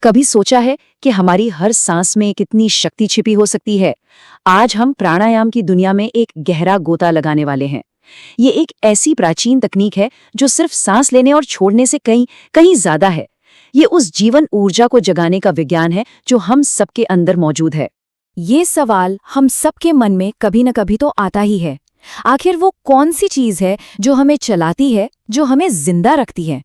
कभी सोचा है कि हमारी हर सांस में कितनी शक्ति छिपी हो सकती है? आज हम प्राणायाम की दुनिया में एक गहरा गोता लगाने वाले हैं। ये एक ऐसी प्राचीन तकनीक है जो सिर्फ सांस लेने और छोड़ने से कहीं कहीं ज्यादा है। ये उस जीवन ऊर्जा को जगाने का विज्ञान है जो हम सबके अंदर मौजूद है। ये सवाल हम सबके मन में कभी न कभी तो आता ही है। आखिर वो कौन सी चीज है जो हमें चलाती है, जो हमें जिंदा रखती है?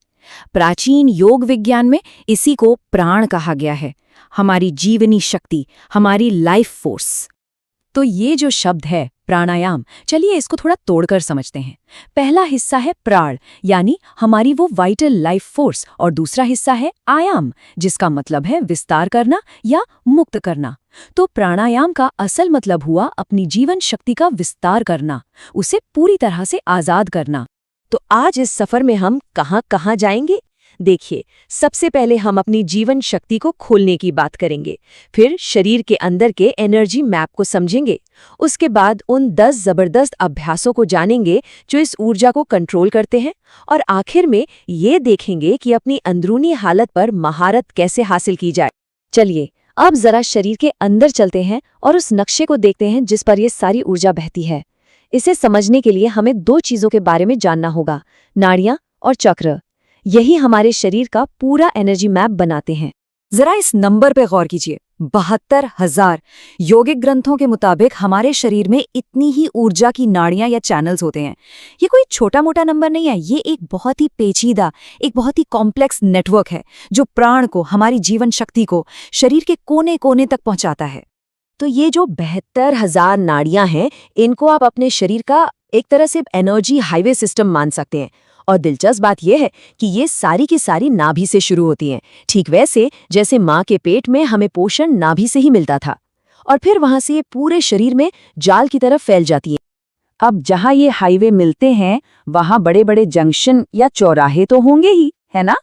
प्राचीन योग विज्ञान में इसी को प्राण कहा गया है, हमारी जीवनी शक्ति, हमारी लाइफ फोर्स। तो ये जो शब्द है प्राणायाम, चलिए इसको थोड़ा तोड़कर समझते हैं। पहला हिस्सा है प्राण, यानी हमारी वो वाइटल लाइफ फोर्स, और दूसरा हिस्सा है आयाम, जिसका मतलब है विस्तार करना या मुक्त करना। तो प्राणायाम का असल मतलब हुआ अपनी जीवन शक्ति का विस्तार करना, उसे पूरी तरह से आजाद करना। तो आज इस सफर में हम कहाँ कहाँ जाएंगे? देखिए, सबसे पहले हम अपनी जीवन शक्ति को खोलने की बात करेंगे, फिर शरीर के अंदर के एनर्जी मैप को समझेंगे, उसके बाद उन 10 जबरदस्त अभ्यासों को जानेंगे जो इस ऊर्जा को कंट्रोल करते हैं, और आखिर में ये देखेंगे कि अपनी अंदरूनी हालत पर महारत कैसे हासिल की जाए। चलिए अब जरा शरीर के अंदर चलते हैं और उस नक्शे को देखते हैं जिस पर ये सारी ऊर्जा बहती है। इसे समझने के लिए हमें 2 चीजों के बारे में जानना होगा, नाड़ियां और चक्र। यही हमारे शरीर का पूरा एनर्जी मैप बनाते हैं। जरा इस नंबर पे गौर कीजिए, 72,000। योगिक ग्रंथों के मुताबिक हमारे शरीर में इतनी ही ऊर्जा की नाड़ियां या चैनल्स होते हैं। ये कोई छोटा मोटा नंबर नहीं है, ये एक बहुत ही पेचीदा, एक बहुत ही कॉम्प्लेक्स नेटवर्क है जो प्राण को, हमारी जीवन शक्ति को शरीर के कोने कोने तक पहुंचाता है। तो ये जो 72,000 नाड़ियां हैं, इनको आप अपने शरीर का एक तरह से एनर्जी हाईवे सिस्टम मान सकते हैं। और दिलचस्प बात यह है कि ये सारी की सारी नाभि से शुरू होती हैं, ठीक वैसे जैसे माँ के पेट में हमें पोषण नाभि से ही मिलता था, और फिर वहां से ये पूरे शरीर में जाल की तरफ फैल जाती है। अब जहाँ ये हाईवे मिलते हैं वहाँ बड़े बड़े जंक्शन या चौराहे तो होंगे ही, है ना?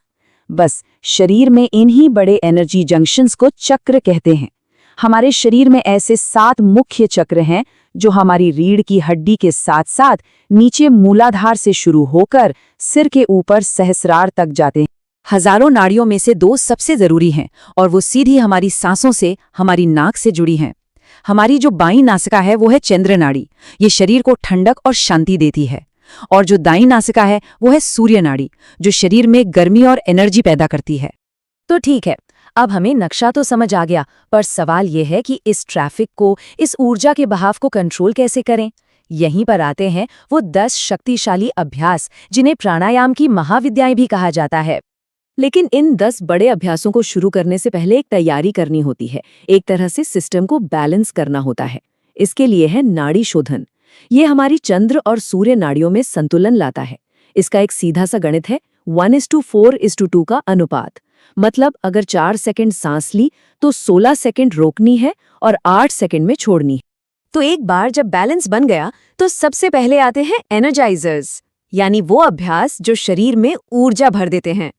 बस शरीर में इन्हीं बड़े एनर्जी जंक्शंस को चक्र कहते हैं। हमारे शरीर में ऐसे 7 मुख्य चक्र हैं जो हमारी रीढ़ की हड्डी के साथ साथ नीचे मूलाधार से शुरू होकर सिर के ऊपर सहस्रार तक जाते हैं। हजारों नाड़ियों में से 2 सबसे जरूरी हैं, और वो सीधी हमारी सांसों से, हमारी नाक से जुड़ी हैं। हमारी जो बाईं नासिका है वो है चंद्र नाड़ी, ये शरीर को ठंडक और शांति देती है। और जो दाईं नासिका है वो है सूर्य नाड़ी, जो शरीर में गर्मी और एनर्जी पैदा करती है। तो ठीक है, अब हमें नक्शा तो समझ आ गया, पर सवाल यह है कि इस ट्रैफिक को, इस ऊर्जा के बहाव को कंट्रोल कैसे करें? यहीं पर आते हैं वो 10 शक्तिशाली अभ्यास जिन्हें प्राणायाम की महाविद्याएं भी कहा जाता है। लेकिन इन 10 बड़े अभ्यासों को शुरू करने से पहले एक तैयारी करनी होती है, एक तरह से सिस्टम को बैलेंस करना होता है। इसके लिए है नाड़ी शोधन। ये हमारी चंद्र और सूर्य नाड़ियों में संतुलन लाता है। इसका एक सीधा सा गणित है, 1:4:2 का अनुपात। मतलब अगर 4 सेकंड सांस ली तो 16 सेकंड रोकनी है और 8 सेकंड में छोड़नी है। तो एक बार जब बैलेंस बन गया तो सबसे पहले आते हैं एनर्जाइजर्स, यानी वो अभ्यास जो शरीर में ऊर्जा भर देते हैं।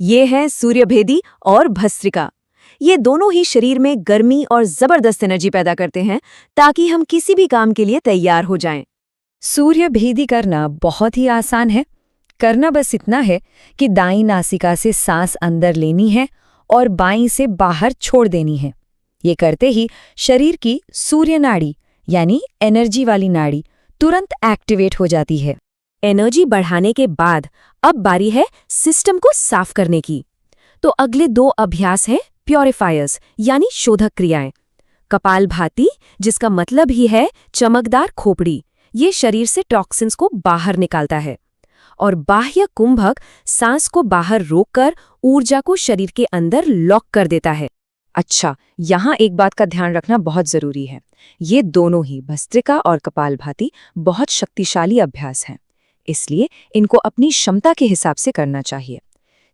ये हैं सूर्यभेदी और भस्त्रिका। ये दोनों ही शरीर में गर्मी और जबरदस्त एनर्जी पैदा करते हैं ताकि हम किसी भी काम के लिए तैयार हो जाएं। सूर्यभेदी करना बहुत ही आसान है। करना बस इतना है कि दाईं नासिका से सांस अंदर लेनी है और बाईं से बाहर छोड़ देनी है। ये करते ही शरीर की सूर्य नाड़ी, यानी एनर्जी वाली नाड़ी, तुरंत एक्टिवेट हो जाती है। एनर्जी बढ़ाने के बाद अब बारी है सिस्टम को साफ करने की। तो अगले 2 अभ्यास है प्योरीफायर्स, यानी शोधक क्रियाएं। कपालभाति, जिसका मतलब ही है चमकदार खोपड़ी, ये शरीर से टॉक्सिन्स को बाहर निकालता है। और बाह्य कुंभक सांस को बाहर रोककर ऊर्जा को शरीर के अंदर लॉक कर देता है। अच्छा, यहाँ एक बात का ध्यान रखना बहुत जरूरी है। ये दोनों ही भस्त्रिका और कपालभाति बहुत शक्तिशाली अभ्यास हैं, इसलिए इनको अपनी क्षमता के हिसाब से करना चाहिए।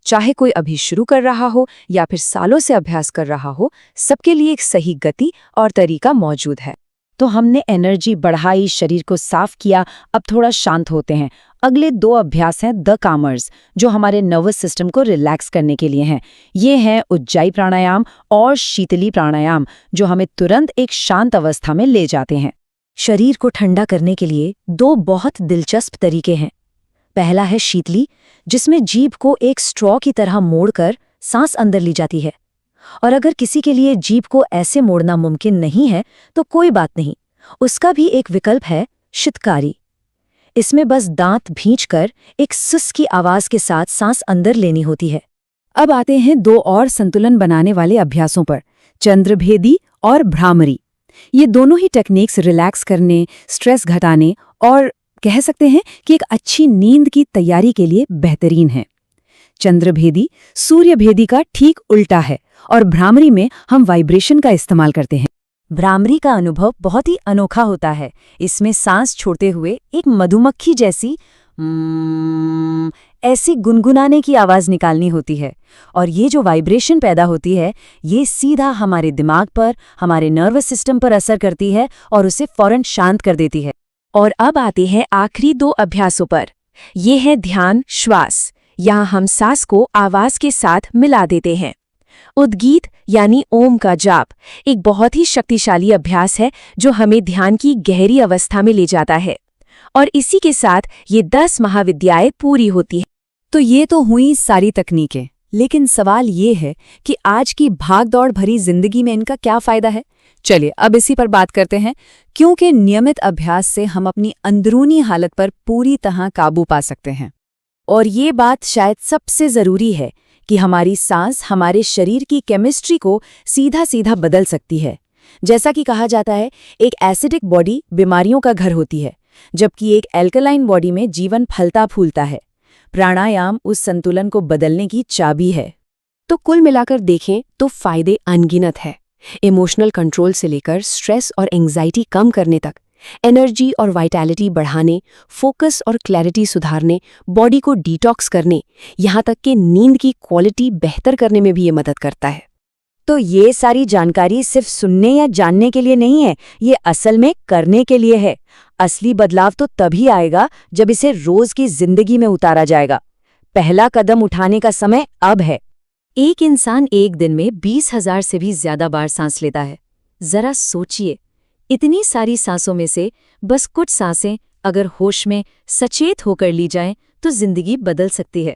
चाहे कोई अभी शुरू कर रहा हो या फिर सालों से अभ्यास कर रहा हो, सबके लिए एक सही गति और तरीका मौजूद है। तो हमने एनर्जी बढ़ाई, शरीर को साफ किया, अब थोड़ा शांत होते हैं। अगले 2 अभ्यास हैं द कामर्स, जो हमारे नर्वस सिस्टम को रिलैक्स करने के लिए हैं। ये हैं उज्जाई प्राणायाम और शीतली प्राणायाम, जो हमें तुरंत एक शांत अवस्था में ले जाते हैं। शरीर को ठंडा करने के लिए 2 बहुत दिलचस्प तरीके हैं। पहला है शीतली, जिसमें जीभ को एक स्ट्रॉ की तरह मोड़कर सांस अंदर ली जाती है, और अगर किसी के लिए जीभ को ऐसे मोड़ना मुमकिन नहीं है तो कोई बात नहीं, उसका भी एक विकल्प है, शितकारी। इसमें बस दांत भींचकर एक सुस की आवाज के साथ सांस अंदर लेनी होती है। अब आते हैं दो और संतुलन बनाने वाले अभ्यासों पर, चंद्रभेदी और भ्रामरी। ये दोनों ही टेक्निक्स रिलैक्स करने, स्ट्रेस घटाने और कह सकते हैं कि एक अच्छी नींद की तैयारी के लिए बेहतरीन है। चंद्रभेदी सूर्यभेदी का ठीक उल्टा है और भ्रामरी में हम वाइब्रेशन का इस्तेमाल करते हैं। भ्रामरी का अनुभव बहुत ही अनोखा होता है। इसमें सांस छोड़ते हुए एक मधुमक्खी जैसी ऐसी गुनगुनाने की आवाज निकालनी होती है, और ये जो वाइब्रेशन पैदा होती है ये सीधा हमारे दिमाग पर, हमारे नर्वस सिस्टम पर असर करती है और उसे फौरन शांत कर देती है। और अब आते हैं आखिरी दो अभ्यासों पर। ये है ध्यान, श्वास। यहाँ हम सांस को आवाज के साथ मिला देते हैं। उद्गीत यानी ओम का जाप एक बहुत ही शक्तिशाली अभ्यास है जो हमें ध्यान की गहरी अवस्था में ले जाता है, और इसी के साथ ये 10 महाविद्याएं पूरी होती हैं। तो ये तो हुई सारी तकनीकें, लेकिन सवाल ये है कि आज की भागदौड़ भरी जिंदगी में इनका क्या फायदा है? चलिए अब इसी पर बात करते हैं, क्योंकि नियमित अभ्यास से हम अपनी अंदरूनी हालत पर पूरी तरह काबू पा सकते हैं। और ये बात शायद सबसे जरूरी है कि हमारी सांस हमारे शरीर की केमिस्ट्री को सीधा सीधा बदल सकती है। जैसा कि कहा जाता है, एक एसिडिक बॉडी बीमारियों का घर होती है, जबकि एक एल्कलाइन बॉडी में जीवन फलता फूलता है। प्राणायाम उस संतुलन को बदलने की चाबी है। तो कुल मिलाकर देखें तो फायदे अनगिनत है। इमोशनल कंट्रोल से लेकर स्ट्रेस और एंग्जाइटी कम करने तक, एनर्जी और वाइटैलिटी बढ़ाने, फोकस और क्लैरिटी सुधारने, बॉडी को डिटॉक्स करने, यहाँ तक कि नींद की क्वालिटी बेहतर करने में भी ये मदद करता है। तो ये सारी जानकारी सिर्फ सुनने या जानने के लिए नहीं है, ये असल में करने के लिए है। असली बदलाव तो तभी आएगा जब इसे रोज की जिंदगी में उतारा जाएगा। पहला कदम उठाने का समय अब है। एक इंसान एक दिन में 20,000 से भी ज्यादा बार सांस लेता है। जरा सोचिए, इतनी सारी सांसों में से बस कुछ सांसें अगर होश में सचेत होकर ली जाएं तो जिंदगी बदल सकती है।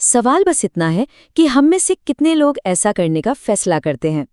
सवाल बस इतना है कि हम में से कितने लोग ऐसा करने का फैसला करते हैं।